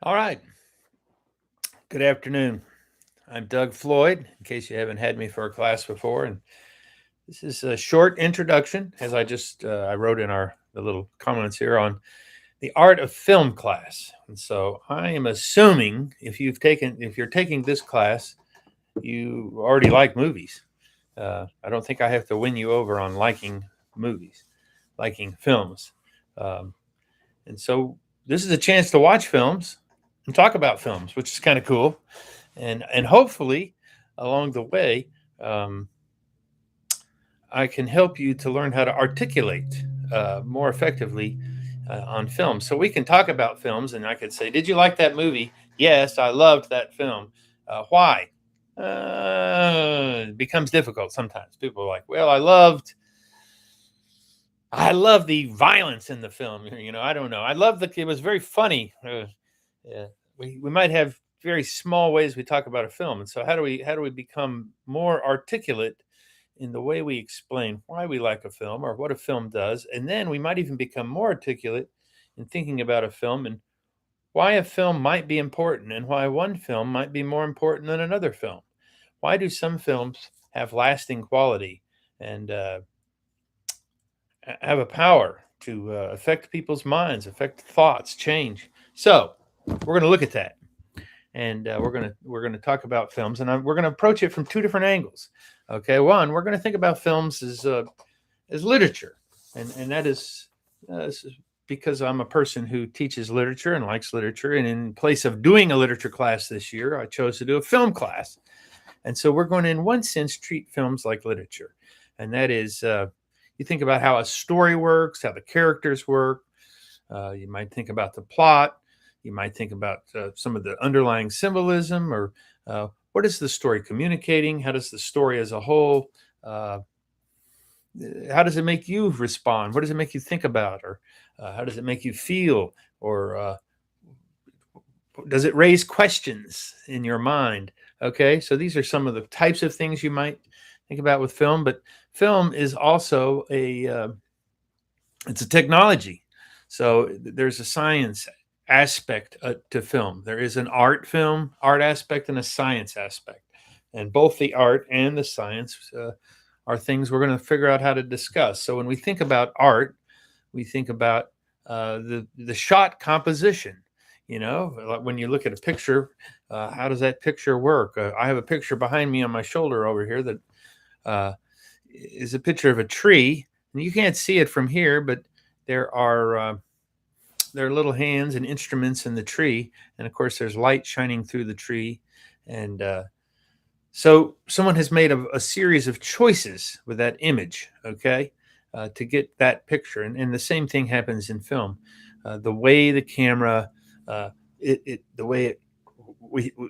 All right. Good afternoon. I'm Doug Floyd, in case you haven't had me for a class before. And this is a short introduction, as I wrote in the little comments here on the art of film class. And so I am assuming if you're taking this class, you already like movies. I don't think I have to win you over on liking movies, liking films. Um, and so this is a chance to watch films and talk about films, which is kind of cool. And hopefully along the way, um, I can help you to learn how to articulate more effectively on film. So we can talk about films, and I could say, "Did you like that movie?" Yes, I loved that film. Why? It becomes difficult sometimes. People are like, "Well, I love the violence in the film." I don't know. I love the. It was very funny. Yeah, we might have very small ways we talk about a film, and so how do we become more articulate in the way we explain why we like a film or what a film does, and then we might even become more articulate in thinking about a film and why a film might be important and why one film might be more important than another film. Why do some films have lasting quality and have a power to affect people's minds, affect thoughts, change? So we're going to look at that, and we're gonna talk about films, and we're going to approach it from two different angles. Okay, one, we're going to think about films as literature, and that is because I'm a person who teaches literature and likes literature, and in place of doing a literature class this year, I chose to do a film class, and so we're going to, in one sense, treat films like literature, and that is. You think about how a story works, how the characters work. You might think about the plot. You might think about some of the underlying symbolism, or what is the story communicating? How does the story as a whole, uh, how does it make you respond? What does it make you think about? Or how does it make you feel? Or does it raise questions in your mind? Okay, so these are some of the types of things you might think about with film, but film is also it's a technology. So there's a science aspect to film. There is an art aspect, and a science aspect. And both the art and the science are things we're going to figure out how to discuss. So when we think about art, we think about the shot composition. Like when you look at a picture, how does that picture work? I have a picture behind me on my shoulder over here that uh, is a picture of a tree. And you can't see it from here, but there are there are little hands and instruments in the tree, and of course, there's light shining through the tree, and so someone has made a series of choices with that image, okay, to get that picture, and the same thing happens in film. The way the camera, the way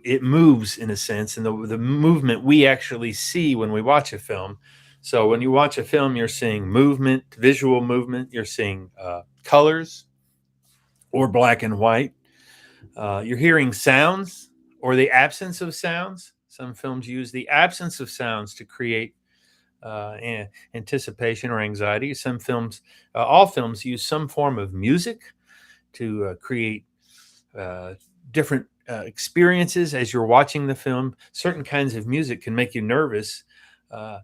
it moves in a sense, and the movement we actually see when we watch a film. So when you watch a film, you're seeing movement, visual movement. You're seeing colors or black and white. You're hearing sounds or the absence of sounds. Some films use the absence of sounds to create anticipation or anxiety. All films use some form of music to create uh, different experiences as you're watching the film. Certain kinds of music can make you nervous, uh,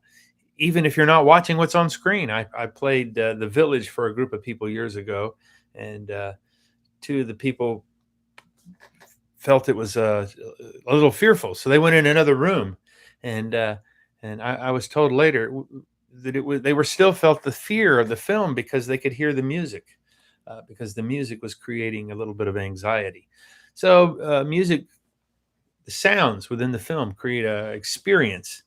even if you're not watching what's on screen. I played The Village for a group of people years ago, and two of the people felt it was a little fearful, so they went in another room, and I was told later that they were still felt the fear of the film because they could hear the music, because the music was creating a little bit of anxiety. So music, the sounds within the film create a experience.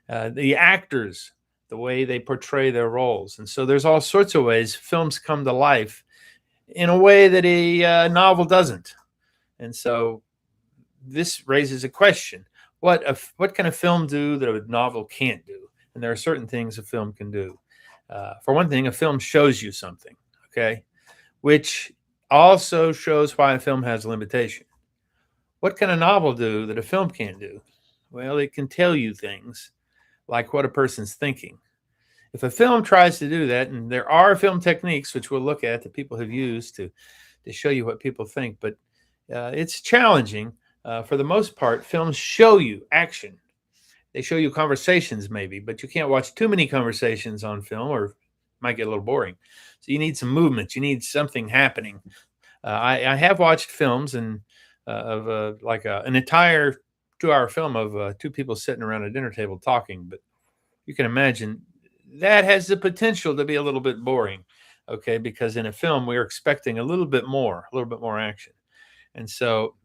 The actors, the way they portray their roles, and so there's all sorts of ways films come to life in a way that a novel doesn't. And so this raises a question: what can a film do that a novel can't do? And there are certain things a film can do. For one thing, a film shows you something, okay, which also shows why a film has limitation. What can a novel do that a film can't do? Well, it can tell you things like what a person's thinking. If a film tries to do that, and there are film techniques which we'll look at that people have used to show you what people think, but It's challenging. For the most part, films show you action. They show you conversations, maybe, but you can't watch too many conversations on film, or it might get a little boring. So you need some movement. You need something happening. I have watched films and of like an entire 2 hour film of two people sitting around a dinner table talking, but you can imagine that has the potential to be a little bit boring. Okay, because in a film we're expecting a little bit more action, and so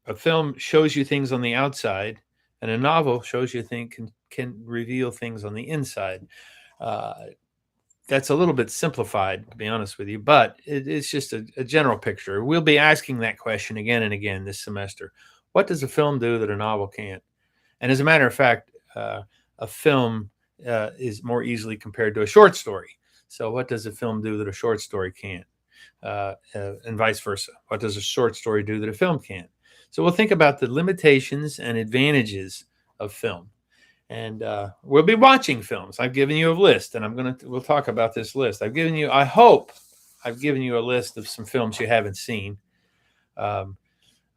a film shows you things on the outside, and a novel shows you things can reveal things on the inside. Uh, that's a little bit simplified, to be honest with you, but it's just a general picture. We'll be asking that question again and again this semester. What does a film do that a novel can't? And as a matter of fact, a film is more easily compared to a short story. So, what does a film do that a short story can't? And vice versa. What does a short story do that a film can't? So, we'll think about the limitations and advantages of film. And we'll be watching films. I've given you a list, and we'll talk about this list. I hope I've given you a list of some films you haven't seen. Um,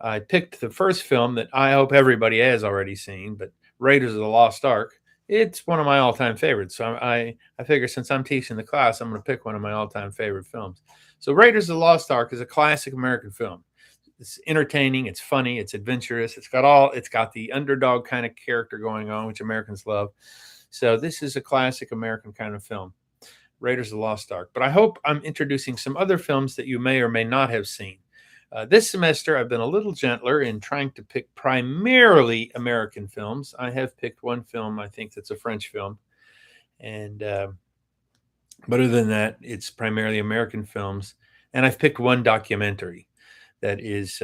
I picked the first film that I hope everybody has already seen, but Raiders of the Lost Ark. It's one of my all-time favorites. So I figure since I'm teaching the class, I'm going to pick one of my all-time favorite films. So Raiders of the Lost Ark is a classic American film. It's entertaining, it's funny, it's adventurous. It's got the underdog kind of character going on, which Americans love. So this is a classic American kind of film, Raiders of the Lost Ark. But I hope I'm introducing some other films that you may or may not have seen. This semester, I've been a little gentler in trying to pick primarily American films. I have picked one film, I think that's a French film. And but other than that, it's primarily American films. And I've picked one documentary that is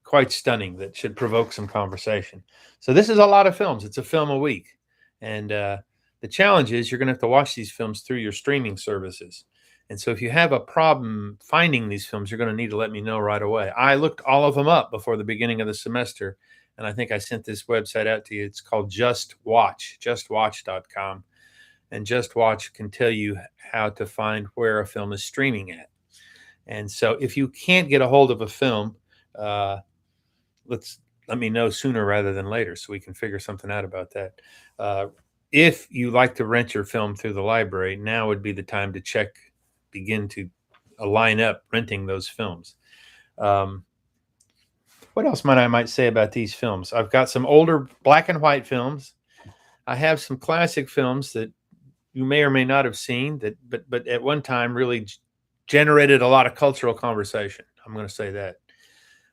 quite stunning, that should provoke some conversation. So this is a lot of films. It's a film a week. And the challenge is you're going to have to watch these films through your streaming services. And so if you have a problem finding these films, you're going to need to let me know right away. I looked all of them up before the beginning of the semester, and I think I sent this website out to you. It's called Just Watch, justwatch.com. And Just Watch can tell you how to find where a film is streaming at. And so if you can't get a hold of a film, let me know sooner rather than later so we can figure something out about that. If you like to rent your film through the library, now would be the time to begin to line up renting those films. What else I might say about these films? I've got some older black and white films. I have some classic films that you may or may not have seen, but at one time really generated a lot of cultural conversation. I'm going to say that.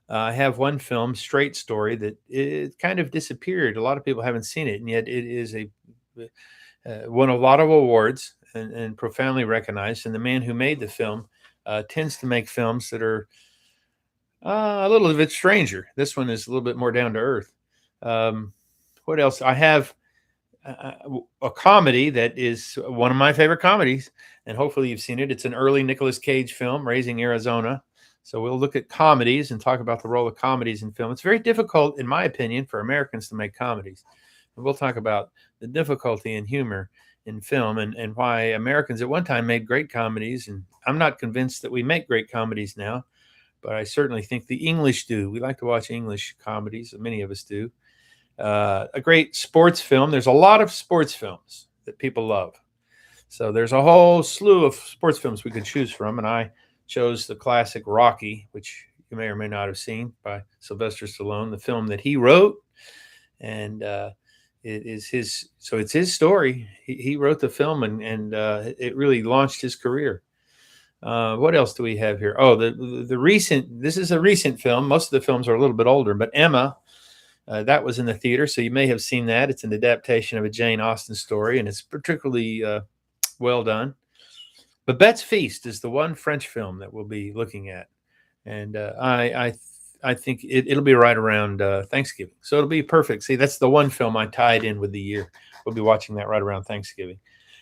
I have one film, Straight Story, that it kind of disappeared. A lot of people haven't seen it, and yet it is won a lot of awards and profoundly recognized. And the man who made the film tends to make films that are a little bit stranger. This one is a little bit more down to earth. What else? I have a comedy that is one of my favorite comedies, and hopefully you've seen it. It's an early Nicolas Cage film, Raising Arizona. So we'll look at comedies and talk about the role of comedies in film. It's very difficult, in my opinion, for Americans to make comedies. And we'll talk about the difficulty in humor in film and why Americans at one time made great comedies. And I'm not convinced that we make great comedies now, but I certainly think the English do. We like to watch English comedies, many of us do. A great sports film. There's a lot of sports films that people love. So there's a whole slew of sports films we could choose from, and I chose the classic Rocky, which you may or may not have seen, by Sylvester Stallone, the film that he wrote. And it's his story. He wrote the film, and it really launched his career. What else do we have here? Oh, this is a recent film. Most of the films are a little bit older, but Emma, that was in the theater, so you may have seen that. It's an adaptation of a Jane Austen story, and it's particularly well done. Babette's Feast is the one French film that we'll be looking at, and I think it'll be right around Thanksgiving, so it'll be perfect. See, that's the one film I tied in with the year. We'll be watching that right around Thanksgiving,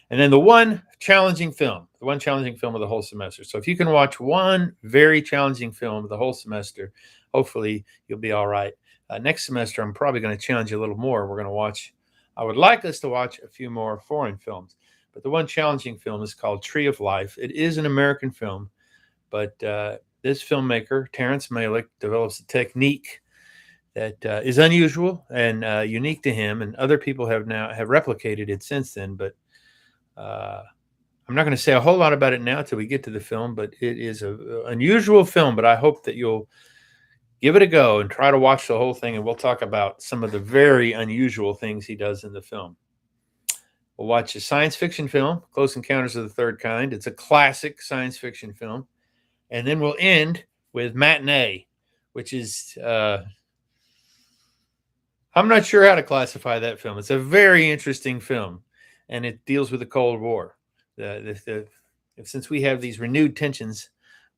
and then the one challenging film of the whole semester. So if you can watch one very challenging film of the whole semester, hopefully you'll be all right. Next semester, I'm probably going to challenge you a little more. I would like us to watch a few more foreign films. But the one challenging film is called Tree of Life. It is an American film, but this filmmaker, Terrence Malick, develops a technique that is unusual and unique to him, and other people have replicated it since then. But uh, I'm not going to say a whole lot about it now till we get to the film. But it is a unusual film. But I hope that you'll give it a go and try to watch the whole thing, and we'll talk about some of the very unusual things he does in the film. We'll watch a science fiction film, Close Encounters of the Third Kind. It's a classic science fiction film. And then we'll end with Matinee, which is, I'm not sure how to classify that film. It's a very interesting film, and it deals with the Cold War. Since we have these renewed tensions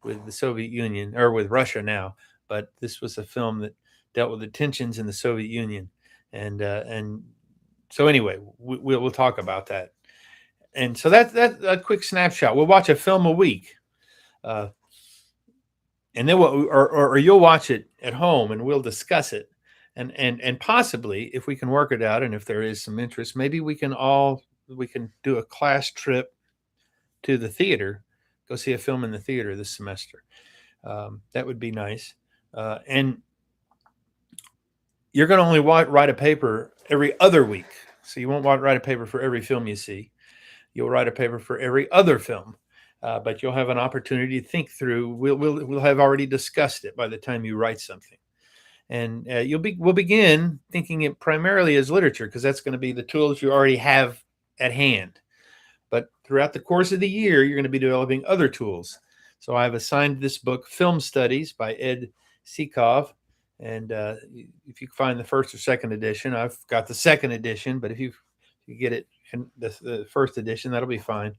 with the Soviet Union, or with Russia now, but this was a film that dealt with the tensions in the Soviet Union. And so anyway, we'll talk about that. And so that's a quick snapshot. We'll watch a film a week. And then or you'll watch it at home and we'll discuss it. And possibly, if we can work it out and if there is some interest, maybe we can do a class trip to the theater, go see a film in the theater this semester. That would be nice. And you're going to only write a paper every other week. So you won't write a paper for every film you see. You'll write a paper for every other film. But you'll have an opportunity to think through. We'll have already discussed it by the time you write something, and we'll begin thinking it primarily as literature, because that's going to be the tools you already have at hand. But throughout the course of the year, you're going to be developing other tools. So I've assigned this book, Film Studies by Ed Sikov, and if you find the first or second edition, I've got the second edition. But if you get it in the first edition, that'll be fine.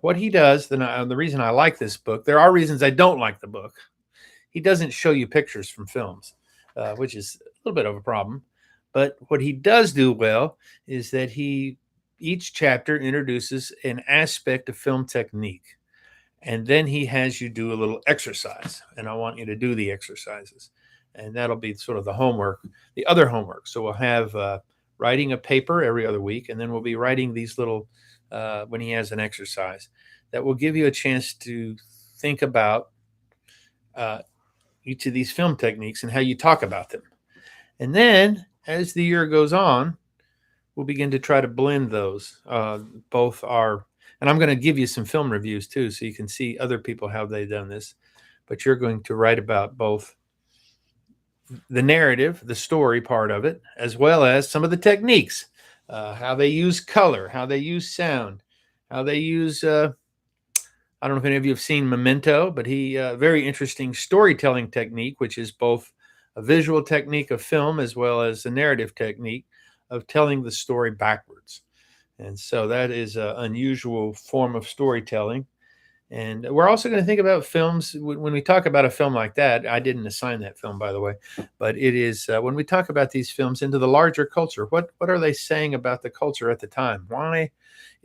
What he does, the reason I like this book, there are reasons I don't like the book. He doesn't show you pictures from films, which is a little bit of a problem. But what he does do well is that each chapter introduces an aspect of film technique. And then he has you do a little exercise. And I want you to do the exercises. And that'll be sort of the other homework. So we'll have writing a paper every other week. And then we'll be writing these little when he has an exercise that will give you a chance to think about each of these film techniques and how you talk about them. And then as the year goes on, we'll begin to try to blend those. And I'm going to give you some film reviews too, so you can see other people, how they've done this. But you're going to write about both the narrative, the story part of it, as well as some of the techniques. How they use color, how they use sound, how they use, I don't know if any of you have seen Memento, but very interesting storytelling technique, which is both a visual technique of film as well as a narrative technique of telling the story backwards. And so that is an unusual form of storytelling. And we're also going to think about films when we talk about a film like that. I didn't assign that film, by the way, but it is when we talk about these films into the larger culture. What are they saying about the culture at the time? Why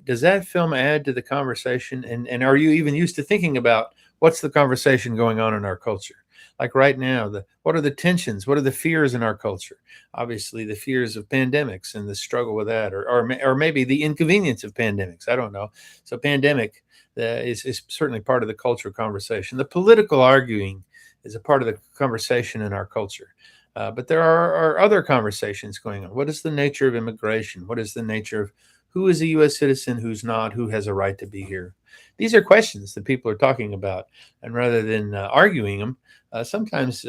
does that film add to the conversation? And are you even used to thinking about what's the conversation going on in our culture? Like right now, what are the tensions? What are the fears in our culture? Obviously, the fears of pandemics and the struggle with that, or maybe the inconvenience of pandemics. I don't know. So pandemic is certainly part of the cultural conversation. The political arguing is a part of the conversation in our culture. But there are other conversations going on. What is the nature of immigration? What is the nature of who is a U.S. citizen, who's not, who has a right to be here? These are questions that people are talking about. And rather than arguing them, sometimes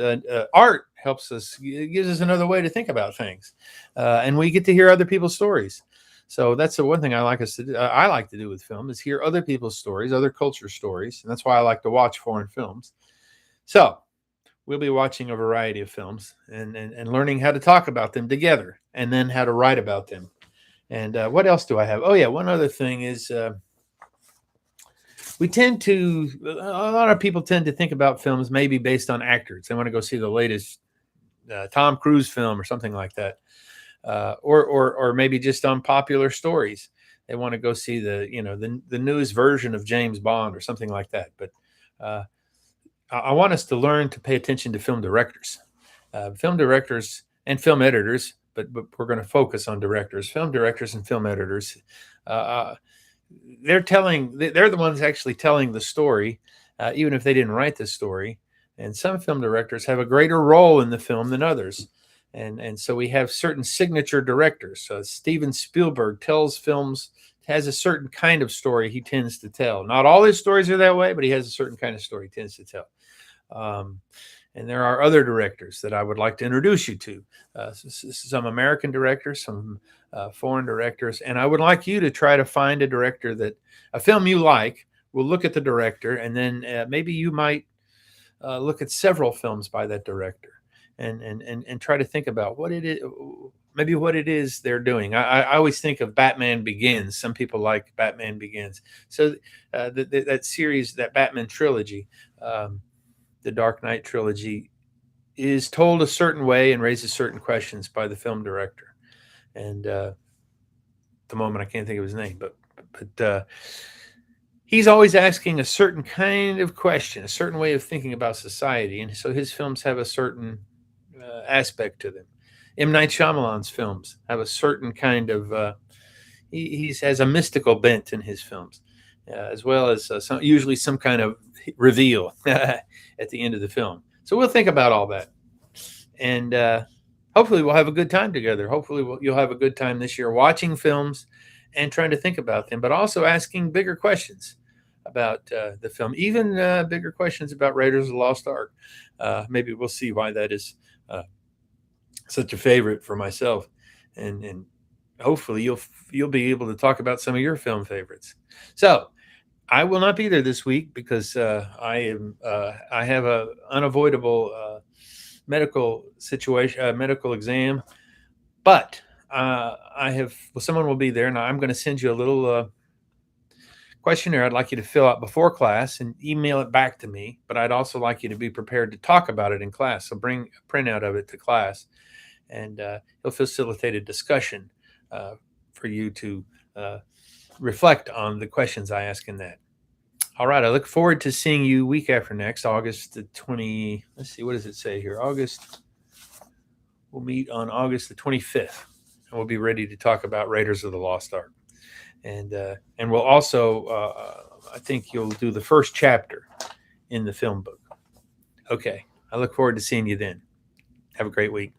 art helps us, gives us another way to think about things. And we get to hear other people's stories. So that's the one thing I like to do with film, is hear other people's stories, other culture stories. And that's why I like to watch foreign films. So we'll be watching a variety of films and learning how to talk about them together, and then how to write about them. And what else do I have? Oh, yeah. One other thing is a lot of people tend to think about films maybe based on actors. They want to go see the latest Tom Cruise film or something like that. Or maybe just on popular stories. They want to go see the newest version of James Bond or something like that. But I want us to learn to pay attention to film directors and film editors. But we're going to focus on directors, film directors, and film editors. They're the ones actually telling the story, even if they didn't write the story. And some film directors have a greater role in the film than others. And so we have certain signature directors. So Steven Spielberg tells films, has a certain kind of story he tends to tell. Not all his stories are that way, but he has a certain kind of story he tends to tell. And there are other directors that I would like to introduce you to, some American directors, some foreign directors. And I would like you to try to find a director that a film you like. We'll look at the director, and then maybe you might look at several films by that director and try to think about what it is, maybe what it is they're doing. I always think of Batman Begins. Some people like Batman Begins. So that series, that Batman trilogy, the Dark Knight trilogy, is told a certain way and raises certain questions by the film director. And at the moment, I can't think of his name, but he's always asking a certain kind of question, a certain way of thinking about society. And so his films have a certain aspect to them. M. Night Shyamalan's films have a certain kind of, he has a mystical bent in his films, as well as usually some kind of reveal at the end of the film. So we'll think about all that. And hopefully we'll have a good time together. Hopefully you'll have a good time this year watching films and trying to think about them, but also asking bigger questions about the film, even bigger questions about Raiders of the Lost Ark. Maybe we'll see why that is such a favorite for myself, and hopefully you'll be able to talk about some of your film favorites. So I will not be there this week because I have a unavoidable medical situation, medical exam, but someone will be there, and I'm going to send you a little questionnaire I'd like you to fill out before class and email it back to me. But I'd also like you to be prepared to talk about it in class. So bring a printout of it to class, and it'll facilitate a discussion for you to reflect on the questions I ask in that. All right. I look forward to seeing you week after next, August the 20. Let's see, what does it say here? We'll meet on August the 25th, and we'll be ready to talk about Raiders of the Lost Ark. And we'll also, I think you'll do the first chapter in the film book. Okay. I look forward to seeing you then. Have a great week.